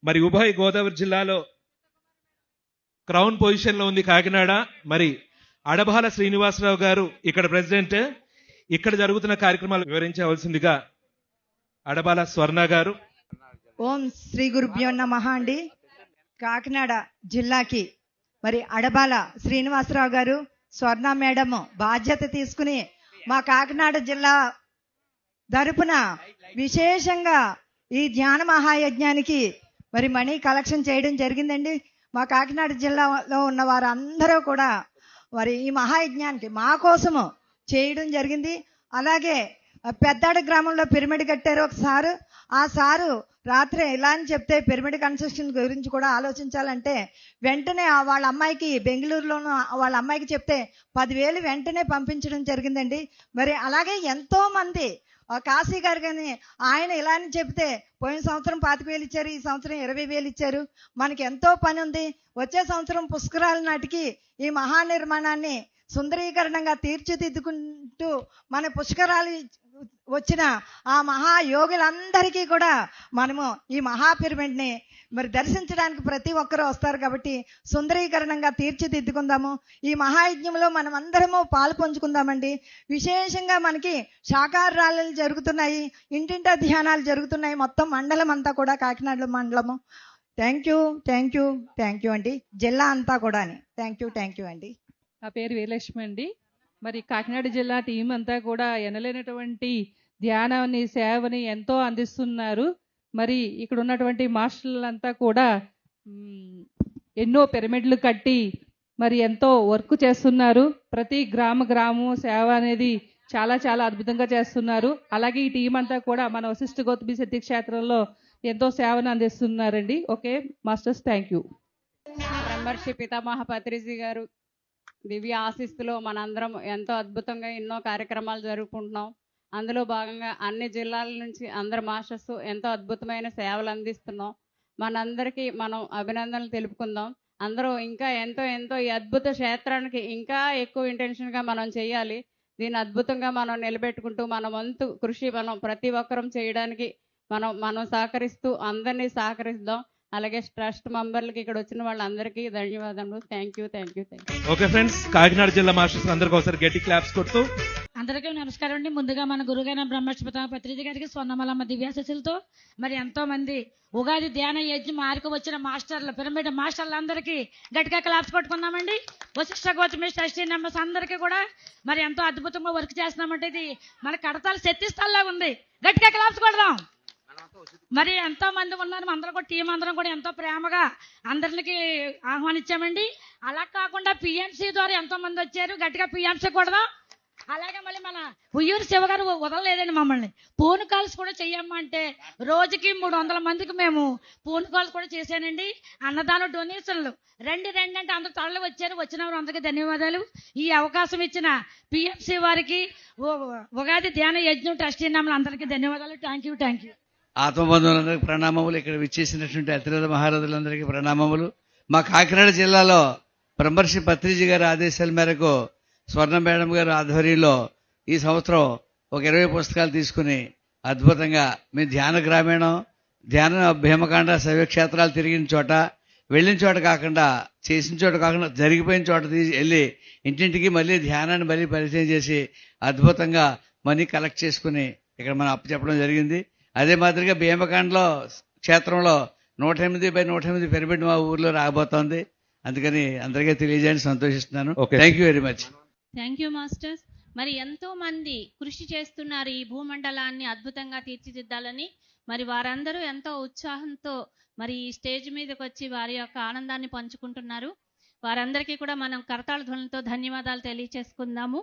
మరి ఉభయ గోదావరి జిల్లాలో క్రౌన్ పొజిషన్ లో ఉంది కాకినాడ. మరి అడబాల శ్రీనివాసరావు గారు ఇక్కడ ప్రెసిడెంట్. ఇక్కడ జరుగుతున్న కార్యక్రమాలు వివరించవలసిందిగా అడబాల స్వర్ణ గారు. ఓం శ్రీ గురుభ్యో నమః అండి. కాకినాడ జిల్లాకి మరి అడబాల శ్రీనివాసరావు గారు, స్వర్ణ మేడం బాధ్యత తీసుకుని మా కాకినాడ జిల్లా తరపున విశేషంగా ఈ ధ్యాన మహాయజ్ఞానికి మరి మనీ కలెక్షన్ చేయడం జరిగిందండి. మా కాకినాడ జిల్లాలో ఉన్న వారందరూ కూడా మరి ఈ మహాయజ్ఞానికి మా కోసము చేయడం జరిగింది. అలాగే పెద్దాడ గ్రామంలో పిరమిడ్ కట్టారు ఒక సారు. ఆ సారు రాత్రి ఇలా అని చెప్తే పిరమిడ్ కన్స్ట్రక్షన్ గురించి కూడా ఆలోచించాలంటే వెంటనే వాళ్ళ అమ్మాయికి బెంగళూరులోనూ వాళ్ళ అమ్మాయికి చెప్తే 10,000 వెంటనే పంపించడం జరిగిందండి. మరి అలాగే ఎంతో మంది కాశీ గారు కానీ ఆయన ఇలా అని చెప్తే పోయిన సంవత్సరం 25,000 ఇచ్చారు, ఈ సంవత్సరం 20,000 ఇచ్చారు. మనకి ఎంతో పని ఉంది. వచ్చే సంవత్సరం పుష్కరాల నాటికి ఈ మహానిర్మాణాన్ని సుందరీకరణంగా తీర్చిదిద్దుకుంటూ మన పుష్కరాలు వచ్చిన ఆ మహాయోగులందరికీ కూడా మనము ఈ మహాపిరమిడ్ని మరి దర్శించడానికి ప్రతి ఒక్కరూ వస్తారు కాబట్టి సుందరీకరణంగా తీర్చిదిద్దుకుందాము. ఈ మహాయజ్ఞంలో మనం అందరము పాలు పంచుకుందామండి. విశేషంగా మనకి శాకాహార ర్యాలీలు జరుగుతున్నాయి, ఇంటింటా ధ్యానాలు జరుగుతున్నాయి. మొత్తం మండలం అంతా కూడా కాకినాడ మండలము. థ్యాంక్ యూ అండి. జిల్లా అంతా కూడా థ్యాంక్ యూ అండి. నా పేరు వీరలక్ష్మి అండి. మరి కాకినాడ జిల్లా టీం అంతా కూడా ఎనలేనటువంటి ధ్యానాన్ని సేవని ఎంతో అందిస్తున్నారు. మరి ఇక్కడ ఉన్నటువంటి మాస్టర్లంతా కూడా ఎన్నో పిరమిడ్లు కట్టి మరి ఎంతో వర్క్ చేస్తున్నారు. ప్రతి గ్రామం సేవ అనేది చాలా చాలా అద్భుతంగా చేస్తున్నారు. అలాగే ఈ టీం అంతా కూడా మన వశిష్ఠ గౌతమి శక్తి క్షేత్రంలో ఎంతో సేవను అందిస్తున్నారండి. Okay masters, thank you. Brahmarshi Pitamaha Patriji గారు దివ్య ఆశీస్సులో మనందరం ఎంతో అద్భుతంగా ఎన్నో కార్యక్రమాలు జరుపుకుంటున్నాం. అందులో భాగంగా అన్ని జిల్లాల నుంచి అందరు మాస్టర్స్ ఎంతో అద్భుతమైన సేవలు అందిస్తున్నాం. మనందరికీ మనం అభినందనలు తెలుపుకుందాం. అందరూ ఇంకా ఎంతో ఈ అద్భుత క్షేత్రానికి ఇంకా ఎక్కువ ఇంటెన్షన్గా మనం చేయాలి. దీన్ని అద్భుతంగా మనం నిలబెట్టుకుంటూ మన వంతు కృషి మనం ప్రతి ఒక్కరం చేయడానికి మనం సహకరిస్తూ అందరినీ సహకరిద్దాం. అలాగే ట్రస్ట్ మెంబర్లకి ఇక్కడ వచ్చిన వాళ్ళందరికీ ధన్యవాదాలు. Thank you. Okay friends, Kakinada జిల్లా మాస్టర్స్ అందరికీ ఒకసారి గట్టి క్లాప్స్ కొడుతూ అందరికీ నమస్కారం అండి. ముందుగా మన గురుగైన బ్రహ్మర్షి పితామహ పత్రిజీ గారికి స్వర్ణమలమ్మ దివ్యాశీస్సులతో మరి ఎంతో మంది ఉగాది ధ్యాన యజ్ఞం ఆరుకు వచ్చిన మాస్టర్లు, పిరమిడ్ మాస్టర్లందరికీ గట్టిగా క్లాప్స్ కొట్టుకున్నామండి. వశిష్ఠ గౌతమి ట్రస్టీ మెంబర్స్ అందరికీ కూడా మరి ఎంతో అద్భుతంగా వర్క్ చేస్తున్నామంటే ఇది మన కడతాల శక్తిస్థల్లో ఉంది. గట్టిగా క్లాప్స్ కొడదాం. మరి ఎంతో మంది ఉన్నారు. అందరూ కూడా టీం అందరం కూడా ఎంతో ప్రేమగా అందరికి ఆహ్వానించామండి. అలా కాకుండా పిఎంసి ద్వారా ఎంతో మంది వచ్చారు. గట్టిగా పిఎంసి కొడదాం. అలాగే మళ్ళీ మన ఉయ్యూరు శివ గారు వదలలేదండి మమ్మల్ని. ఫోన్ కాల్స్ కూడా చెయ్యమంటే రోజుకి 300 మందికి మేము ఫోన్ కాల్స్ కూడా చేశానండి. అన్నదాన డొనేషన్లు రండి అంటే అందరూ తరలి వచ్చారు. వచ్చిన వారు అందరికీ ధన్యవాదాలు. ఈ అవకాశం ఇచ్చిన పిఎంసి వారికి, ఉగాది ధ్యాన యజ్ఞం ట్రస్టీ అందరికీ ధన్యవాదాలు. Thank you. ఆత్మబంధువులందరికీ ప్రణామములు. ఇక్కడ విచ్చేసినటువంటి అతిరథ మహారథులందరికీ ప్రణామములు. మా కాకినాడ జిల్లాలో బ్రహ్మర్షి పత్రిజీ గారి ఆదేశాల మేరకు స్వర్ణ మేడం గారి ఆధ్వర్యంలో ఈ సంవత్సరం ఒక 20 పుస్తకాలు తీసుకుని అద్భుతంగా మేము ధ్యాన గ్రామీణం, ధ్యాన భీమకాండ శైవక్షేత్రాలు తిరిగిన చోట, వెళ్ళిన చోట కాకుండా, చేసిన చోట కాకుండా జరిగిపోయిన చోట వెళ్ళి ఇంటింటికి మళ్ళీ ధ్యానాన్ని మళ్ళీ పరిచయం చేసి అద్భుతంగా మనీ కలెక్ట్ చేసుకుని ఇక్కడ మనం అప్పచెప్పడం జరిగింది. అదే మాదిరిగా భీమకాండలో క్షేత్రంలో 108/108 పిరమిడ్ మా ఊర్లో రాబోతోంది. అందుకని అందరికీ తెలియజేయని సంతోషిస్తున్నాను. Thank you very much. Thank you masters. మరి ఎంతో మంది కృషి చేస్తున్నారు ఈ భూమండలాన్ని అద్భుతంగా తీర్చిదిద్దాలని. మరి వారందరూ ఎంతో ఉత్సాహంతో మరి ఈ స్టేజ్ మీదకి వచ్చి వారి యొక్క ఆనందాన్ని పంచుకుంటున్నారు. వారందరికీ కూడా మనం కరతాళ ధ్వనులతో ధన్యవాదాలు తెలియచేసుకుందాము.